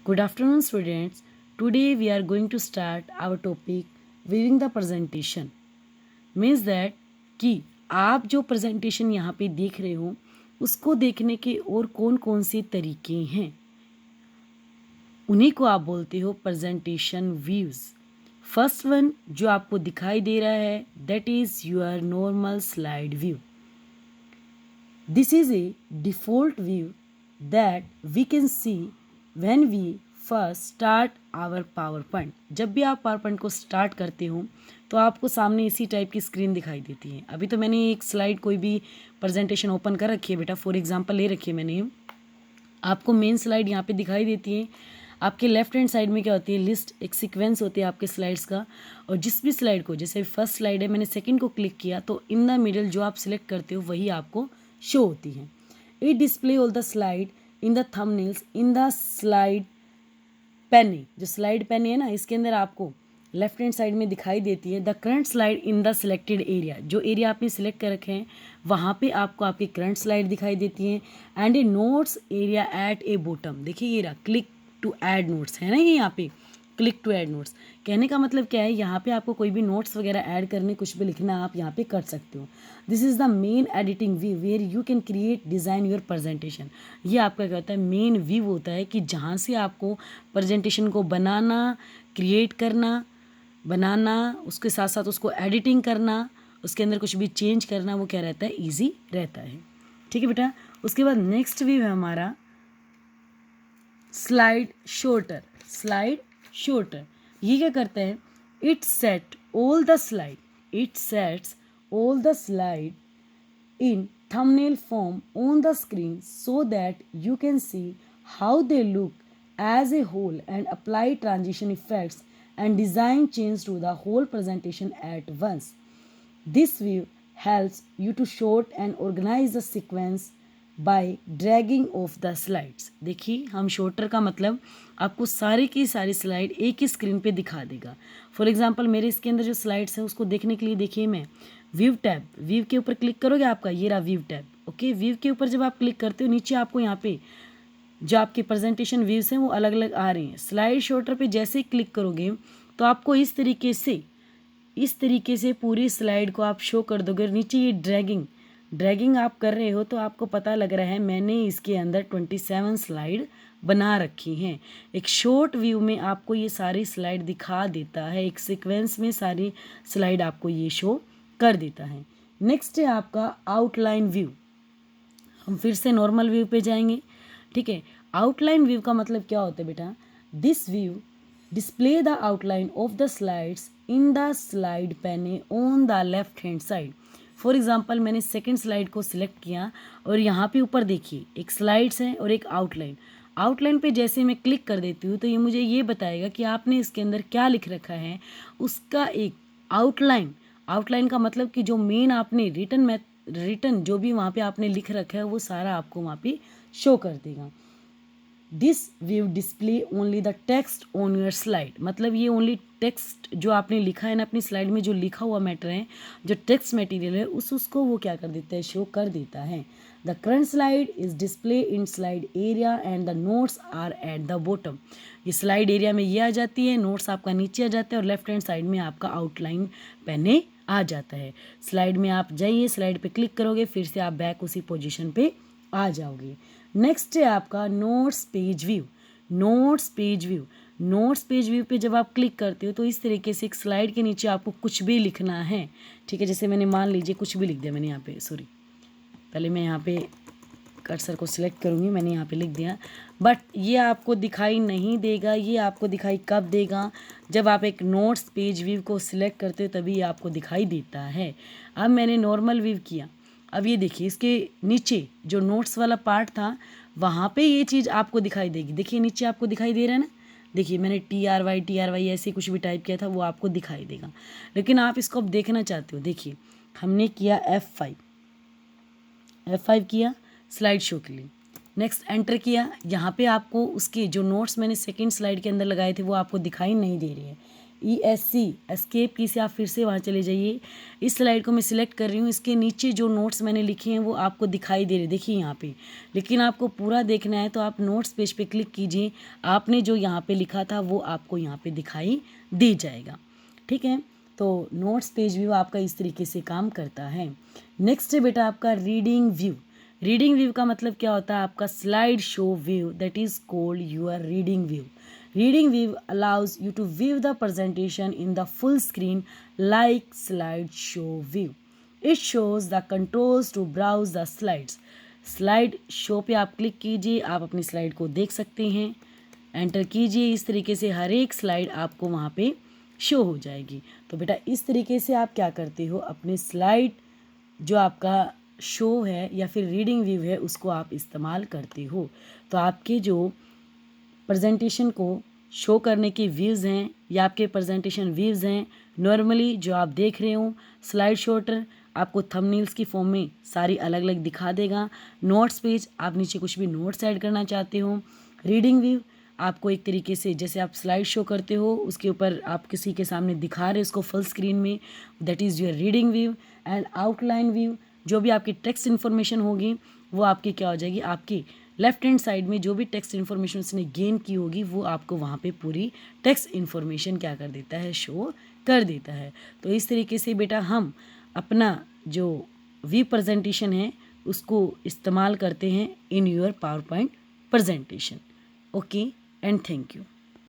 Good afternoon, students. Today we are going to start our topic viewing the presentation. Means that कि आप जो presentation यहाँ पे देख रहे हो उसको देखने के और कौन कौन से तरीके हैं, उन्हीं को आप बोलते हो presentation views. फर्स्ट वन जो आपको दिखाई दे रहा है that is your normal slide view. This is a default view that we can see when we first start our PowerPoint. जब भी आप PowerPoint को स्टार्ट करते हो तो आपको सामने इसी टाइप की स्क्रीन दिखाई देती है. अभी तो मैंने एक स्लाइड कोई भी प्रेजेंटेशन ओपन कर रखी है बेटा, फॉर एग्जांपल ले रखी है मैंने. आपको मेन स्लाइड यहाँ पे दिखाई देती है. आपके लेफ्ट हैंड साइड में क्या होती है, लिस्ट, एक सीक्वेंस होती है आपके स्लाइड्स का. और जिस भी स्लाइड को, जैसे फर्स्ट स्लाइड है, मैंने सेकंड को क्लिक किया तो इन द मिडल जो आप सिलेक्ट करते हो वही आपको शो होती है. It display all the slide in the thumbnails in the slide pane. जो स्लाइड पेन है ना, इसके अंदर आपको लेफ्ट हैंड साइड में दिखाई देती है the current slide in the selected area. जो एरिया आपने सिलेक्ट कर रखे हैं वहाँ पे आपको आपकी करंट स्लाइड दिखाई देती है. And A notes area at A bottom. देखिए ये रहा क्लिक टू ऐड नोट्स है ना, ये यहाँ पे क्लिक टू ऐड नोट्स. कहने का मतलब क्या है, यहाँ पे आपको कोई भी नोट्स वगैरह ऐड करने, कुछ भी लिखना आप यहाँ पे कर सकते हो. This is the main editing view where you can create design your presentation. ये आपका क्या होता है, मेन व्यू होता है कि जहाँ से आपको प्रेजेंटेशन को बनाना, क्रिएट करना, बनाना, उसके साथ साथ उसको एडिटिंग करना, उसके अंदर कुछ भी चेंज करना, वो क्या रहता है, ईजी रहता है. ठीक है बेटा. उसके बाद नेक्स्ट व्यू है हमारा स्लाइड शॉर्टर. स्लाइड शॉर्टर ये क्या करता है, it sets all the slide in thumbnail form on the screen so that you can see how they look as a whole and apply transition effects and design change to the whole presentation at once. This view helps you to sort and organize the sequence by dragging of the slides. देखिए हम shorter का मतलब आपको सारी की सारी slide एक ही screen पे दिखा देगा. फॉर एग्जांपल मेरे इसके अंदर जो स्लाइड्स है उसको देखने के लिए देखिए मैं व्यू टैब, व्यू के ऊपर क्लिक करोगे आपका ये रहा व्यू टैब. ओके, व्यू के ऊपर जब आप क्लिक करते हो नीचे आपको यहाँ पे जो आपके प्रेजेंटेशन व्यूज़ हैं वो अलग अलग आ रही हैं. स्लाइड शॉर्टर पे जैसे ही क्लिक करोगे तो आपको इस तरीके से पूरी स्लाइड को आप शो कर दोगे. नीचे ये ड्रैगिंग आप कर रहे हो तो आपको पता लग रहा है मैंने इसके अंदर 27 स्लाइड बना रखी हैं. एक शॉर्ट व्यू में आपको ये सारी स्लाइड दिखा देता है, एक सीक्वेंस में सारी स्लाइड आपको ये शो कर देता है. नेक्स्ट है आपका आउटलाइन व्यू. हम फिर से नॉर्मल व्यू पे जाएंगे. ठीक है, आउटलाइन व्यू का मतलब क्या होता है बेटा, this view display the outline of the slides in the slide pane on the left hand side. For example मैंने सेकंड स्लाइड को सिलेक्ट किया और यहाँ पे ऊपर देखिए एक स्लाइड्स है और एक आउटलाइन पे जैसे मैं क्लिक कर देती हूँ तो ये मुझे ये बताएगा कि आपने इसके अंदर क्या लिख रखा है, उसका एक आउटलाइन का मतलब कि जो मेन आपने रिटन जो भी वहाँ पे आपने लिख रखा है वो सारा आपको वहाँ पे शो कर देगा. This view display only the text on your slide. मतलब ये ओनली टेक्स्ट जो आपने लिखा है ना अपनी स्लाइड में, जो लिखा हुआ मैटर है, जो टेक्स्ट मटेरियल है उसको वो क्या कर देता है, शो कर देता है. The current slide is display in slide area and the notes are at the bottom. ये स्लाइड एरिया में ये आ जाती है, नोट्स आपका नीचे आ जाता है और लेफ्ट हैंड साइड में आपका आउटलाइन पहने आ जाता है. स्लाइड में आप जाइए, स्लाइड पे क्लिक करोगे, फिर से आप बैक उसी पोजीशन पे आ जाओगे. नेक्स्ट है आपका नोट्स पेज व्यू पे जब आप क्लिक करते हो तो इस तरीके से एक स्लाइड के नीचे आपको कुछ भी लिखना है. ठीक है, जैसे मैंने मान लीजिए कुछ भी लिख दिया मैंने यहाँ पे, सॉरी पहले मैं यहाँ पे कर्सर को सिलेक्ट करूँगी, मैंने यहाँ पे लिख दिया. बट ये आपको दिखाई नहीं देगा. ये आपको दिखाई कब देगा, जब आप एक नोट्स पेज व्यू को सिलेक्ट करते हो तभी ये आपको दिखाई देता है. अब मैंने नॉर्मल व्यू किया, अब ये देखिए इसके नीचे जो नोट्स वाला पार्ट था वहाँ पे ये चीज़ आपको दिखाई देगी. देखिए नीचे आपको दिखाई दे रहा है ना, देखिए मैंने TRY ऐसे कुछ भी टाइप किया था वो आपको दिखाई देगा. लेकिन आप इसको अब देखना चाहते हो, देखिए हमने किया F5 किया स्लाइड शो के लिए. नेक्स्ट एंटर किया, यहाँ पे आपको उसके जो नोट्स मैंने सेकंड स्लाइड के अंदर लगाए थे वो आपको दिखाई नहीं दे रही है. ESC एस्केप की से आप फिर से वहाँ चले जाइए। इस स्लाइड को मैं सिलेक्ट कर रही हूँ, इसके नीचे जो नोट्स मैंने लिखे हैं वो आपको दिखाई दे रहे, देखिए यहाँ पे। लेकिन आपको पूरा देखना है तो आप नोट्स पेज पे क्लिक कीजिए, आपने जो यहाँ पे लिखा था वो आपको यहाँ पे दिखाई दे जाएगा। ठीक है, तो नोट्स पेज व्यू आपका इस तरीके से काम करता है। नेक्स्ट है बेटा आपका रीडिंग व्यू। रीडिंग व्यू का मतलब क्या होता है, आपका slide show view, that is called your reading view. Reading view allows you to view the presentation in the full screen like slideshow view. It shows the controls to browse the slides. Slide show पे आप click कीजिए, आप अपनी slide को देख सकते हैं, enter कीजिए, इस तरीके से हर एक स्लाइड आपको वहाँ पे शो हो जाएगी। तो बेटा इस तरीके से आप क्या करते हो, अपने स्लाइड जो आपका शो है या फिर रीडिंग व्यू है उसको आप इस्तेमाल करते हो। तो आपके जो प्रेजेंटेशन को शो करने के व्यूज़ हैं या आपके प्रेजेंटेशन व्यूज़ हैं, नॉर्मली जो आप देख रहे हो स्लाइड शॉटर आपको थंबनेल्स की फॉर्म में सारी अलग अलग दिखा देगा। नोट्स पेज आप नीचे कुछ भी नोट्स ऐड करना चाहते हो। रीडिंग व्यू आपको एक तरीके से जैसे आप स्लाइड शो करते हो उसके ऊपर आप किसी के सामने दिखा रहे हो उसको फुल स्क्रीन में, that is your reading view. And outline view, जो भी आपकी टेक्स्ट इन्फॉर्मेशन होगी वो आपकी क्या हो जाएगी, आपकी लेफ्ट हैंड साइड में जो भी टेक्स्ट इन्फॉर्मेशन उसने गेन की होगी वो आपको वहाँ पे पूरी टेक्स्ट इन्फॉर्मेशन क्या कर देता है, शो कर देता है। तो इस तरीके से बेटा हम अपना जो वी प्रेजेंटेशन है उसको इस्तेमाल करते हैं in your power point presentation. Okay and thank you.